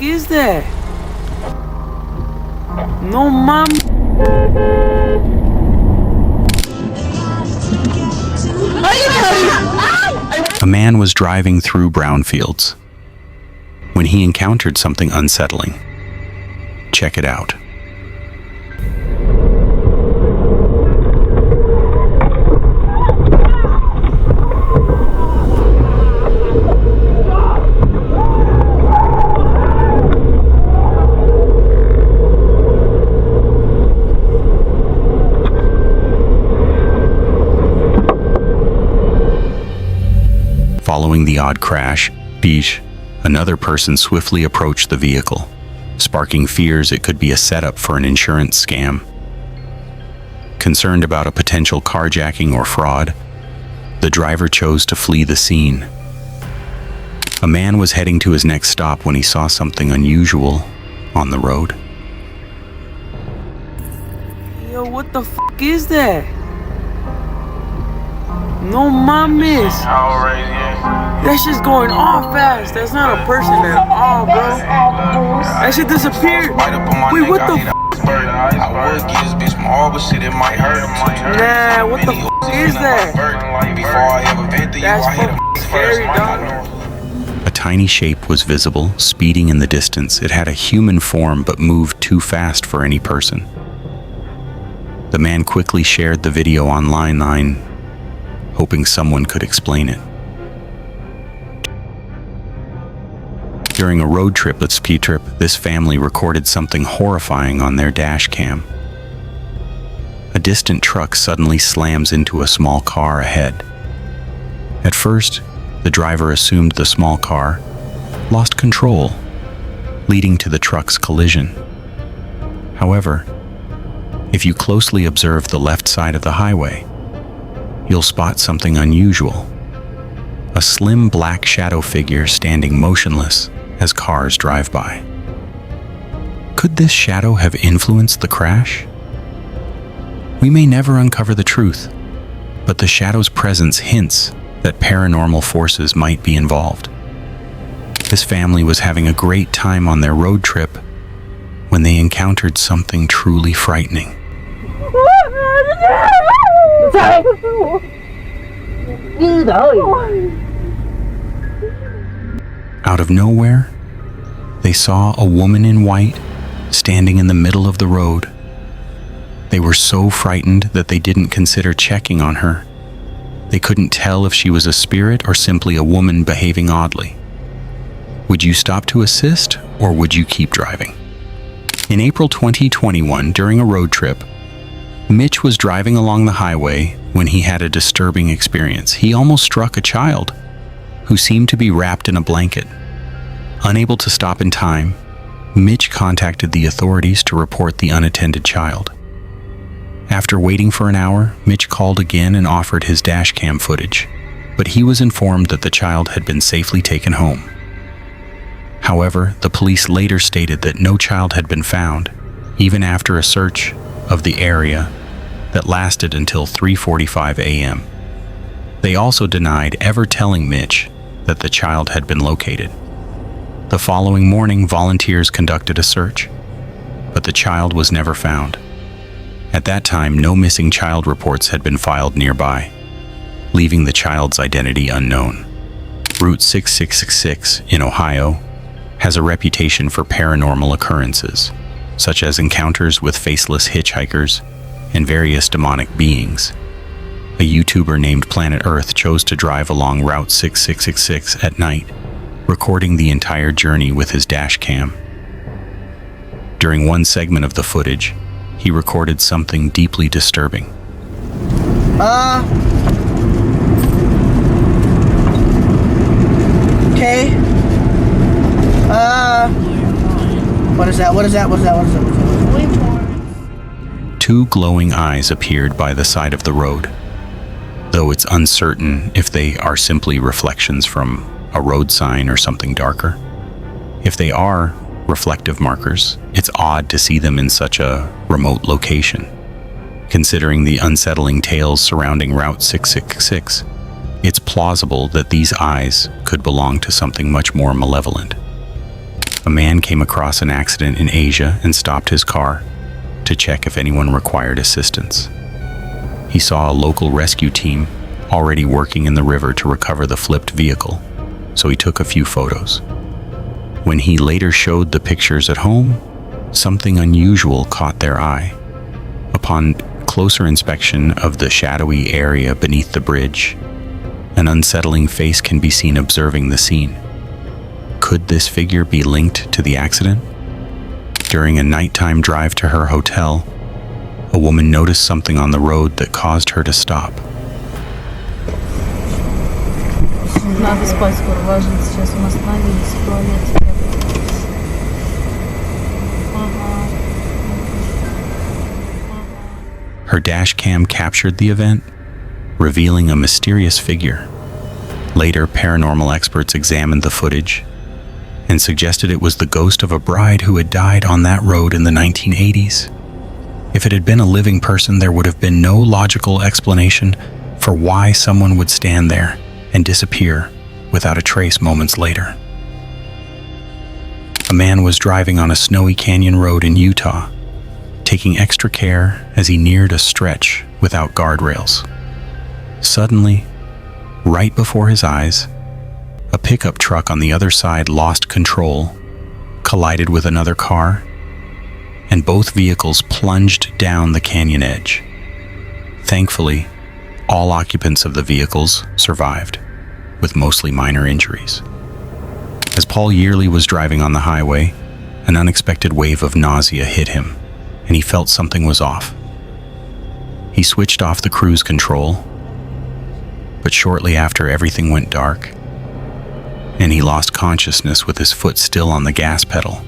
is that? No, mom. A man was driving through brownfields when he encountered something unsettling. Check it out. Following the odd crash, another person swiftly approached the vehicle, sparking fears it could be a setup for an insurance scam. Concerned about a potential carjacking or fraud, the driver chose to flee the scene. A man was heading to his next stop when he saw something unusual on the road. Yo, what the fuck is that? No mames. That shit's going off fast. That's not a person at all, bro. That shit disappeared. Wait, what the fuck? Nah, what the fuck is that? That's fucking scary, dog. A tiny shape was visible, speeding in the distance. It had a human form but moved too fast for any person. The man quickly shared the video online, hoping someone could explain it. During a road trip at ski trip, this family recorded something horrifying on their dash cam. A distant truck suddenly slams into a small car ahead. At first, the driver assumed the small car lost control, leading to the truck's collision. However, if you closely observe the left side of the highway, you'll spot something unusual. A slim black shadow figure standing motionless as cars drive by. Could this shadow have influenced the crash? We may never uncover the truth, but the shadow's presence hints that paranormal forces might be involved. This family was having a great time on their road trip when they encountered something truly frightening. Out of nowhere, they saw a woman in white standing in the middle of the road. They were so frightened that they didn't consider checking on her. They couldn't tell if she was a spirit or simply a woman behaving oddly. Would you stop to assist, or would you keep driving? In April 2021, during a road trip, Mitch was driving along the highway when he had a disturbing experience. He almost struck a child who seemed to be wrapped in a blanket. Unable to stop in time, Mitch contacted the authorities to report the unattended child. After waiting for an hour, Mitch called again and offered his dashcam footage, but he was informed that the child had been safely taken home. However, the police later stated that no child had been found, even after a search of the area that lasted until 3:45 a.m. They also denied ever telling Mitch that the child had been located. The following morning, volunteers conducted a search, but the child was never found. At that time, no missing child reports had been filed nearby, leaving the child's identity unknown. Route 6666 in Ohio has a reputation for paranormal occurrences, such as encounters with faceless hitchhikers and various demonic beings. A YouTuber named Planet Earth chose to drive along Route 6666 at night, recording the entire journey with his dash cam. During one segment of the footage, he recorded something deeply disturbing. Okay. What is that? Two glowing eyes appeared by the side of the road, though it's uncertain if they are simply reflections from a road sign or something darker. If they are reflective markers, it's odd to see them in such a remote location. Considering the unsettling tales surrounding Route 666, it's plausible that these eyes could belong to something much more malevolent. A man came across an accident in Asia and stopped his car to check if anyone required assistance. He saw a local rescue team already working in the river to recover the flipped vehicle, so he took a few photos. When he later showed the pictures at home, something unusual caught their eye. Upon closer inspection of the shadowy area beneath the bridge, an unsettling face can be seen observing the scene. Could this figure be linked to the accident? During a nighttime drive to her hotel, a woman noticed something on the road that caused her to stop. Надо спать скоро, ложиться. Сейчас мы остановились в туалете. Her dashcam captured the event, revealing a mysterious figure. Later, paranormal experts examined the footage and suggested it was the ghost of a bride who had died on that road in the 1980s. If it had been a living person, there would have been no logical explanation for why someone would stand there and disappear without a trace moments later. A man was driving on a snowy canyon road in Utah, taking extra care as he neared a stretch without guardrails. Suddenly, right before his eyes, a pickup truck on the other side lost control, collided with another car, and both vehicles plunged down the canyon edge. Thankfully, all occupants of the vehicles survived, with mostly minor injuries. As Paul Yearly was driving on the highway, an unexpected wave of nausea hit him, and he felt something was off. He switched off the cruise control, but shortly after everything went dark, and he lost consciousness with his foot still on the gas pedal.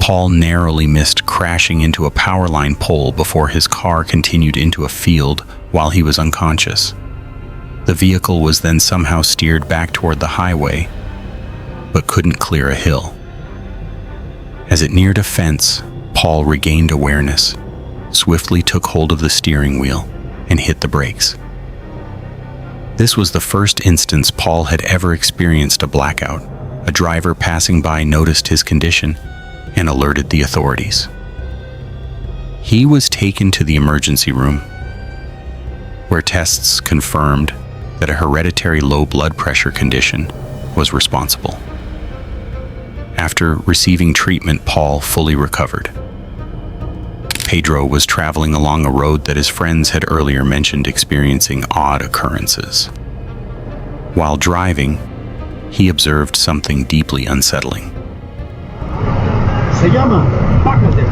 Paul narrowly missed crashing into a power line pole before his car continued into a field while he was unconscious. The vehicle was then somehow steered back toward the highway, but couldn't clear a hill. As it neared a fence, Paul regained awareness, swiftly took hold of the steering wheel, and hit the brakes. This was the first instance Paul had ever experienced a blackout. A driver passing by noticed his condition and alerted the authorities. He was taken to the emergency room, where tests confirmed that a hereditary low blood pressure condition was responsible. After receiving treatment, Paul fully recovered. Pedro was traveling along a road that his friends had earlier mentioned experiencing odd occurrences. While driving, he observed something deeply unsettling. Se llama Págate.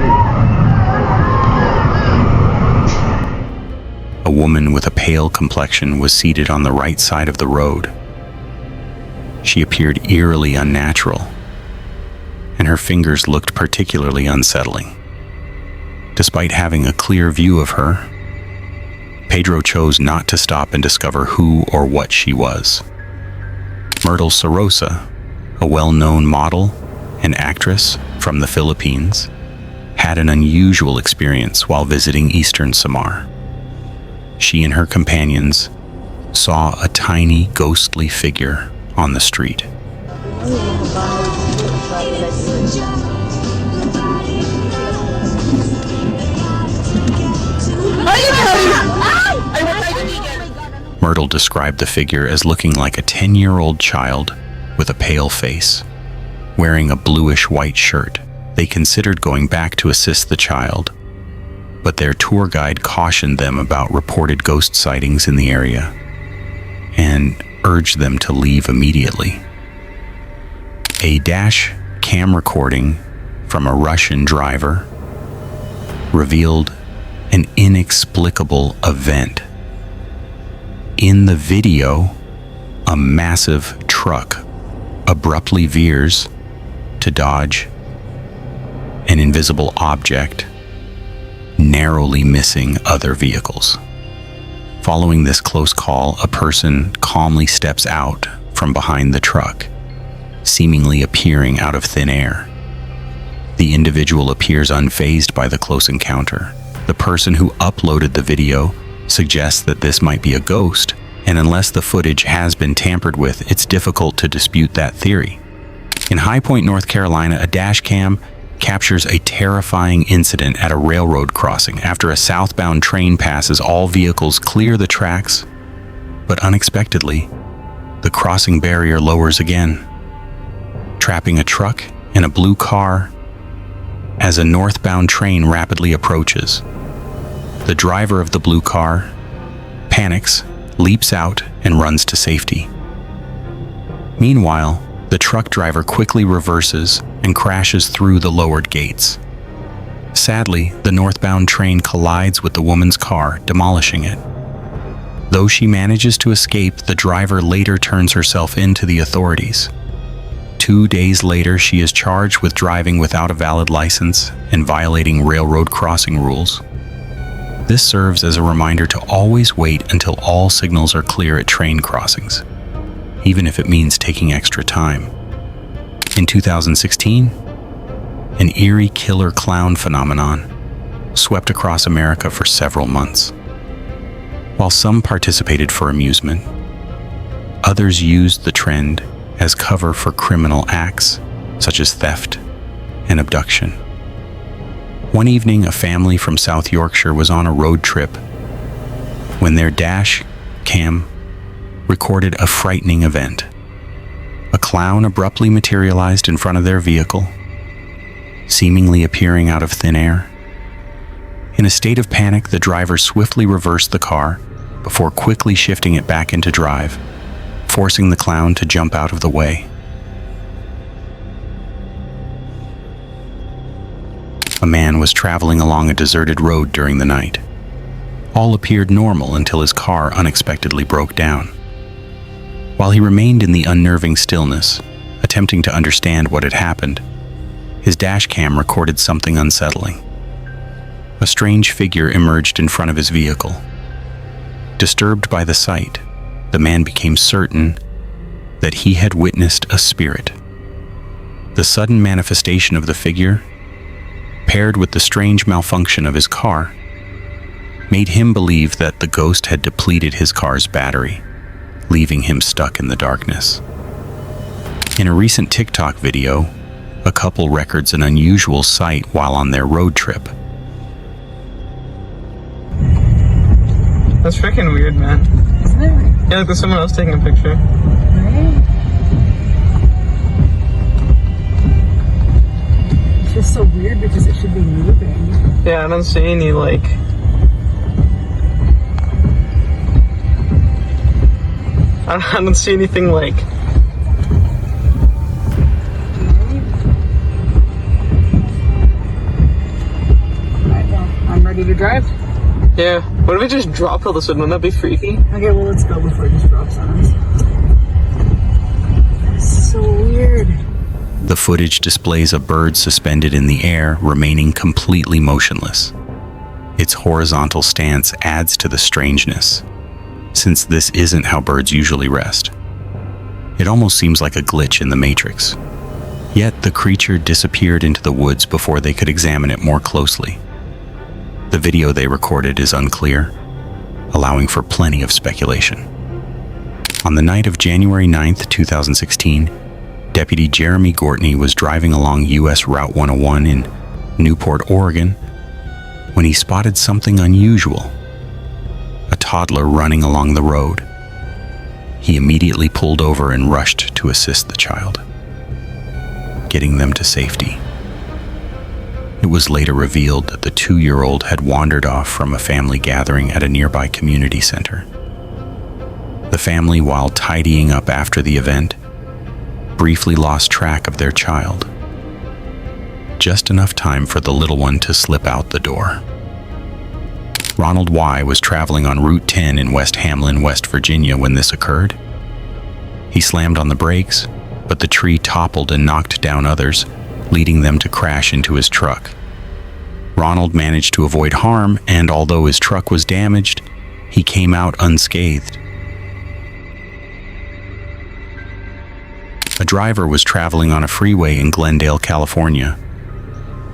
A woman with a pale complexion was seated on the right side of the road. She appeared eerily unnatural, and her fingers looked particularly unsettling. Despite having a clear view of her, Pedro chose not to stop and discover who or what she was. Myrtle Sorosa, a well-known model and actress from the Philippines, had an unusual experience while visiting Eastern Samar. She and her companions saw a tiny ghostly figure on the street. Myrtle described the figure as looking like a 10-year-old child with a pale face, wearing a bluish-white shirt. They considered going back to assist the child, but their tour guide cautioned them about reported ghost sightings in the area and urged them to leave immediately. A Dashcam recording from a Russian driver revealed an inexplicable event. In the video, a massive truck abruptly veers to dodge an invisible object, narrowly missing other vehicles. Following this close call, a person calmly steps out from behind the truck, seemingly appearing out of thin air. The individual appears unfazed by the close encounter. The person who uploaded the video suggests that this might be a ghost, and unless the footage has been tampered with, it's difficult to dispute that theory. In High Point, North Carolina, a dashcam captures a terrifying incident at a railroad crossing. After a southbound train passes, all vehicles clear the tracks, but unexpectedly, the crossing barrier lowers again, trapping a truck and a blue car as a northbound train rapidly approaches. The driver of the blue car panics, leaps out, and runs to safety. Meanwhile, the truck driver quickly reverses and crashes through the lowered gates. Sadly, the northbound train collides with the woman's car, demolishing it. Though she manages to escape, the driver later turns herself in to the authorities. 2 days later, she is charged with driving without a valid license and violating railroad crossing rules. This serves as a reminder to always wait until all signals are clear at train crossings, even if it means taking extra time. In 2016, an eerie killer clown phenomenon swept across America for several months. While some participated for amusement, others used the trend as cover for criminal acts such as theft and abduction. One evening, a family from South Yorkshire was on a road trip when their dash cam recorded a frightening event. A clown abruptly materialized in front of their vehicle, seemingly appearing out of thin air. In a state of panic, the driver swiftly reversed the car before quickly shifting it back into drive, forcing the clown to jump out of the way. A man was traveling along a deserted road during the night. All appeared normal until his car unexpectedly broke down. While he remained in the unnerving stillness, attempting to understand what had happened, his dashcam recorded something unsettling. A strange figure emerged in front of his vehicle. Disturbed by the sight, the man became certain that he had witnessed a spirit. The sudden manifestation of the figure, paired with the strange malfunction of his car, made him believe that the ghost had depleted his car's battery, leaving him stuck in the darkness. In a recent TikTok video, a couple records an unusual sight while on their road trip. That's freaking weird, man. Isn't it? Yeah, like there's someone else taking a picture. Right? It's just so weird because it should be moving. Yeah, I don't see any, like... I don't see anything, like... Alright, well, I'm ready to drive. Yeah. What if it just dropped all of a sudden? Wouldn't that be freaky? Okay, well, let's go before it just drops on us. It's so weird. The footage displays a bird suspended in the air, remaining completely motionless. Its horizontal stance adds to the strangeness, since this isn't how birds usually rest. It almost seems like a glitch in the Matrix. Yet the creature disappeared into the woods before they could examine it more closely. The video they recorded is unclear, allowing for plenty of speculation. On the night of January 9th, 2016, Deputy Jeremy Gortney was driving along US Route 101 in Newport, Oregon, when he spotted something unusual: a toddler running along the road. He immediately pulled over and rushed to assist the child, getting them to safety. It was later revealed that the 2-year-old had wandered off from a family gathering at a nearby community center. The family, while tidying up after the event, briefly lost track of their child. Just enough time for the little one to slip out the door. Ronald Y. was traveling on Route 10 in West Hamlin, West Virginia when this occurred. He slammed on the brakes, but the tree toppled and knocked down others, leading them to crash into his truck. Ronald managed to avoid harm, and although his truck was damaged, he came out unscathed. A driver was traveling on a freeway in Glendale, California,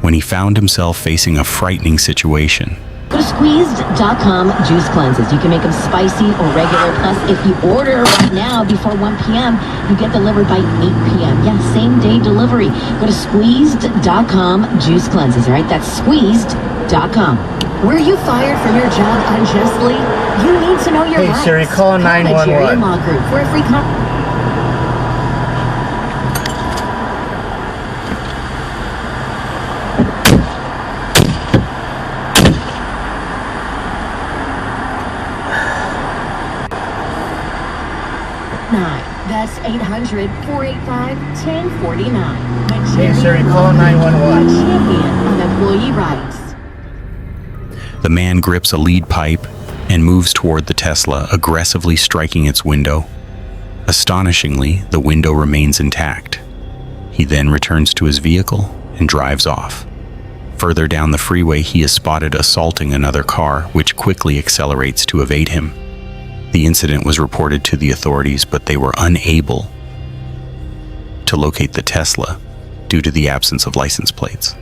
when he found himself facing a frightening situation. Go to squeezed.com juice cleanses. You can make them spicy or regular. Plus, if you order right now before 1 p.m., you get delivered by 8 p.m. Yeah, same day delivery. Go to squeezed.com juice cleanses. All right, that's squeezed.com. Were you fired from your job unjustly? You need to know your rights. Hey Siri, call 911. Jerry Law Group for a free That's 800-485-1049. Hey Siri, call 911. Champion of employee rights. The man grips a lead pipe and moves toward the Tesla, aggressively striking its window. Astonishingly, the window remains intact. He then returns to his vehicle and drives off. Further down the freeway, he is spotted assaulting another car, which quickly accelerates to evade him. The incident was reported to the authorities, but they were unable to locate the Tesla due to the absence of license plates.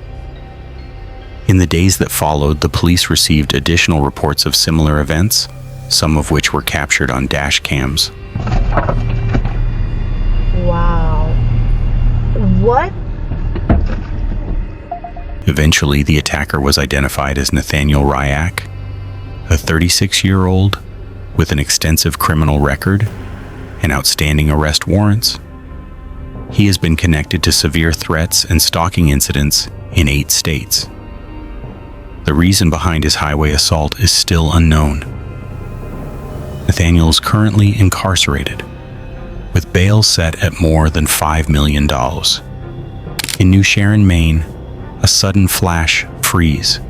In the days that followed, the police received additional reports of similar events, some of which were captured on dashcams. Wow. What? Eventually, the attacker was identified as Nathaniel Ryak, a 36-year-old with an extensive criminal record and outstanding arrest warrants. He has been connected to severe threats and stalking incidents in 8 states. The reason behind his highway assault is still unknown. Nathaniel is currently incarcerated, with bail set at more than $5 million. In New Sharon, Maine, a sudden flash freeze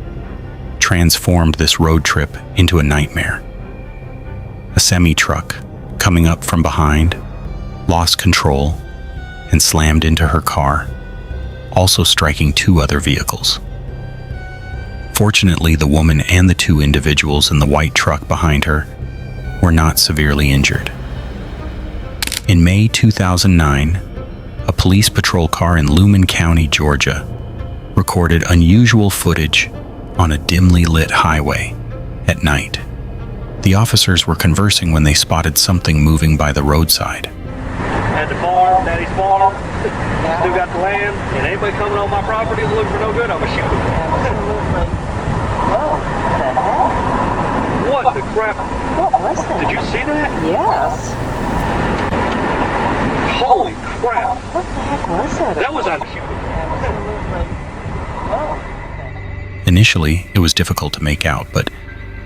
transformed this road trip into a nightmare. A semi-truck, coming up from behind, lost control and slammed into her car, also striking 2 other vehicles. Fortunately, the woman and the 2 individuals in the white truck behind her were not severely injured. In May 2009, a police patrol car in Lumen County, Georgia, recorded unusual footage on a dimly lit highway at night. The officers were conversing when they spotted something moving by the roadside. At the farm, Daddy's farm, still got the land, and anybody coming on my property looking for no good, I'm gonna shoot them. Absolutely. Whoa, what the heck? What the crap? What was that? Did you see that? Yes. Holy crap! What the heck was that? That was a Absolutely. Whoa. Initially, it was difficult to make out, but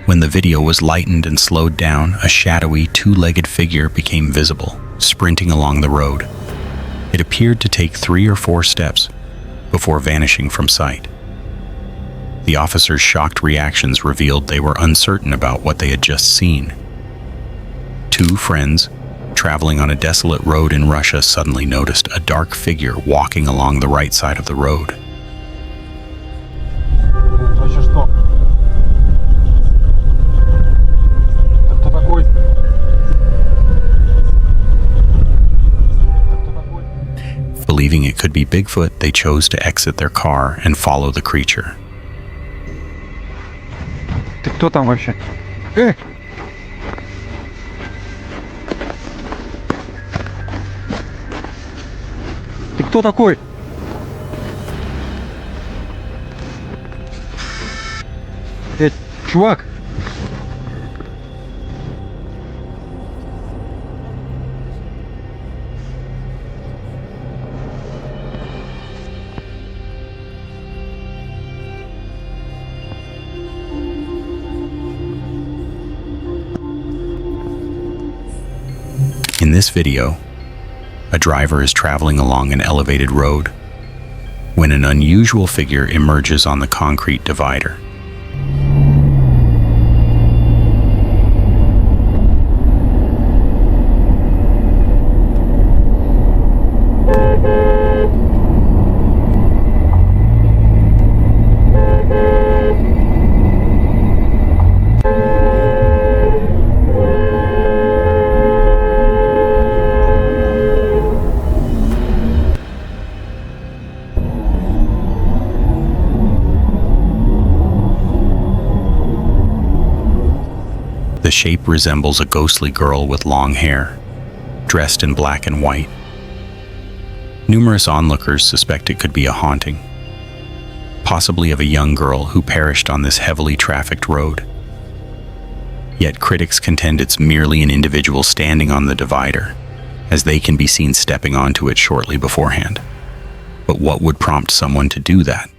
when the video was lightened and slowed down, a shadowy 2-legged figure became visible, sprinting along the road. It appeared to take 3 or 4 steps before vanishing from sight. The officers' shocked reactions revealed they were uncertain about what they had just seen. 2 friends, traveling on a desolate road in Russia, suddenly noticed a dark figure walking along the right side of the road. Believing it could be Bigfoot, they chose to exit their car and follow the creature. Ты кто там вообще? Ты кто такой? Чувак! In this video, a driver is traveling along an elevated road when an unusual figure emerges on the concrete divider. The shape resembles a ghostly girl with long hair, dressed in black and white. Numerous onlookers suspect it could be a haunting, possibly of a young girl who perished on this heavily trafficked road. Yet critics contend it's merely an individual standing on the divider, as they can be seen stepping onto it shortly beforehand. But what would prompt someone to do that?